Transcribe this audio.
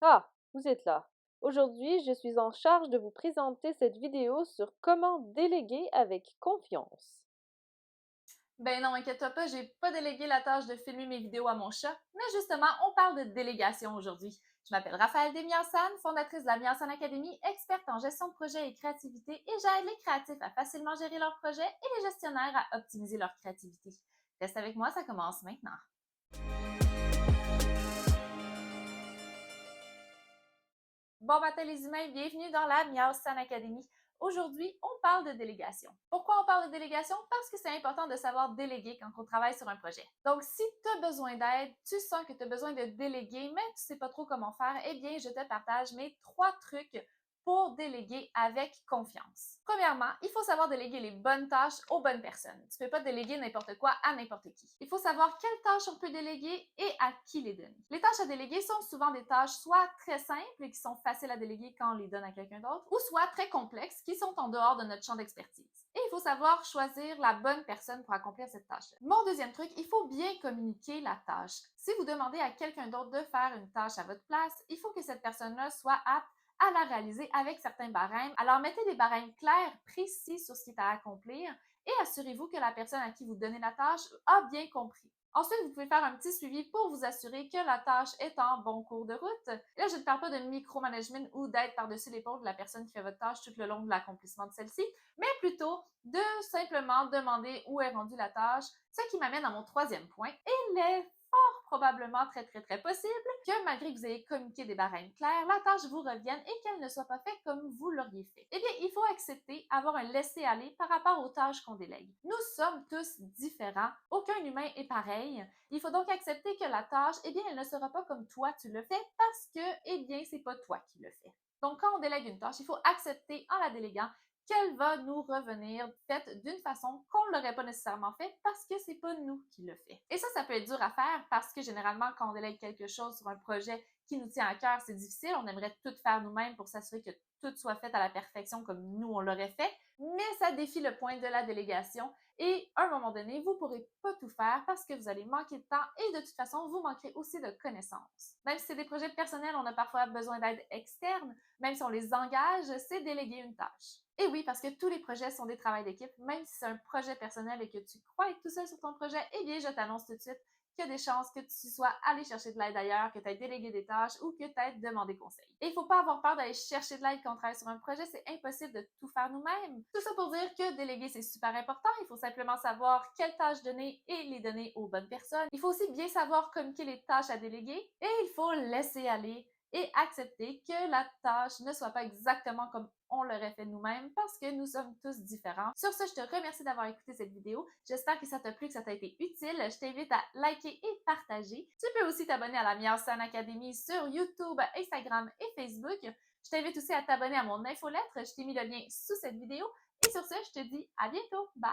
Ah, vous êtes là. Aujourd'hui, je suis en charge de vous présenter cette vidéo sur comment déléguer avec confiance. Ben non, inquiète-toi pas, j'ai pas délégué la tâche de filmer mes vidéos à mon chat, mais justement, on parle de délégation aujourd'hui. Je m'appelle Raphaël Desmiansane, fondatrice de la Miansane Academy, experte en gestion de projet et créativité, et j'aide les créatifs à facilement gérer leurs projets et les gestionnaires à optimiser leur créativité. Reste avec moi, ça commence maintenant. Bon matin les humains, bienvenue dans la Miao San Academy. Aujourd'hui, on parle de délégation. Pourquoi on parle de délégation? Parce que c'est important de savoir déléguer quand on travaille sur un projet. Donc, si tu as besoin d'aide, tu sens que tu as besoin de déléguer, mais tu sais pas trop comment faire, eh bien, je te partage mes 3 trucs pour déléguer avec confiance. Premièrement, il faut savoir déléguer les bonnes tâches aux bonnes personnes. Tu ne peux pas déléguer n'importe quoi à n'importe qui. Il faut savoir quelles tâches on peut déléguer et à qui les donner. Les tâches à déléguer sont souvent des tâches soit très simples et qui sont faciles à déléguer quand on les donne à quelqu'un d'autre, ou soit très complexes qui sont en dehors de notre champ d'expertise. Et il faut savoir choisir la bonne personne pour accomplir cette tâche. Mon deuxième truc, il faut bien communiquer la tâche. Si vous demandez à quelqu'un d'autre de faire une tâche à votre place, il faut que cette personne-là soit apte à la réaliser avec certains barèmes. Alors, mettez des barèmes clairs, précis sur ce qui est à accomplir et assurez-vous que la personne à qui vous donnez la tâche a bien compris. Ensuite, vous pouvez faire un petit suivi pour vous assurer que la tâche est en bon cours de route. Et là, je ne parle pas de micromanagement ou d'aide par-dessus l'épaule de la personne qui fait votre tâche tout le long de l'accomplissement de celle-ci, mais plutôt de simplement demander où est rendue la tâche, ce qui m'amène à mon troisième point. Il est fort probablement très possible que malgré que vous ayez communiqué des barèmes clairs, la tâche vous revienne et qu'elle ne soit pas faite comme vous l'auriez fait. Eh bien, il faut accepter, avoir un laisser-aller par rapport aux tâches qu'on délègue. Nous sommes tous différents, aucun humain est pareil. Il faut donc accepter que la tâche, eh bien, elle ne sera pas comme toi tu le fais parce que, eh bien, c'est pas toi qui le fais. Donc, quand on délègue une tâche, il faut accepter en la déléguant qu'elle va nous revenir faite d'une façon qu'on ne l'aurait pas nécessairement fait parce que c'est pas nous qui le fait. Et ça peut être dur à faire parce que généralement, quand on délègue quelque chose sur un projet qui nous tient à cœur, c'est difficile. On aimerait tout faire nous-mêmes pour s'assurer que tout soit fait à la perfection comme nous, on l'aurait fait. Mais ça défie le point de la délégation et à un moment donné, vous ne pourrez pas tout faire parce que vous allez manquer de temps et de toute façon, vous manquerez aussi de connaissances. Même si c'est des projets personnels, on a parfois besoin d'aide externe, même si on les engage, c'est déléguer une tâche. Et oui, parce que tous les projets sont des travails d'équipe, même si c'est un projet personnel et que tu crois être tout seul sur ton projet, eh bien, je t'annonce tout de suite qu'il y a des chances que tu sois allé chercher de l'aide ailleurs, que tu aies délégué des tâches ou que tu aies demandé conseil. Et il ne faut pas avoir peur d'aller chercher de l'aide quand on travaille sur un projet, c'est impossible de tout faire nous-mêmes. Tout ça pour dire que déléguer, c'est super important. Il faut simplement savoir quelles tâches donner et les donner aux bonnes personnes. Il faut aussi bien savoir communiquer les tâches à déléguer et il faut laisser aller et accepter que la tâche ne soit pas exactement comme on l'aurait fait nous-mêmes parce que nous sommes tous différents. Sur ce, je te remercie d'avoir écouté cette vidéo. J'espère que ça t'a plu, que ça t'a été utile. Je t'invite à liker et partager. Tu peux aussi t'abonner à la Meilleure Scène Academy sur YouTube, Instagram et Facebook. Je t'invite aussi à t'abonner à mon infolettre. Je t'ai mis le lien sous cette vidéo. Et sur ce, je te dis à bientôt. Bye!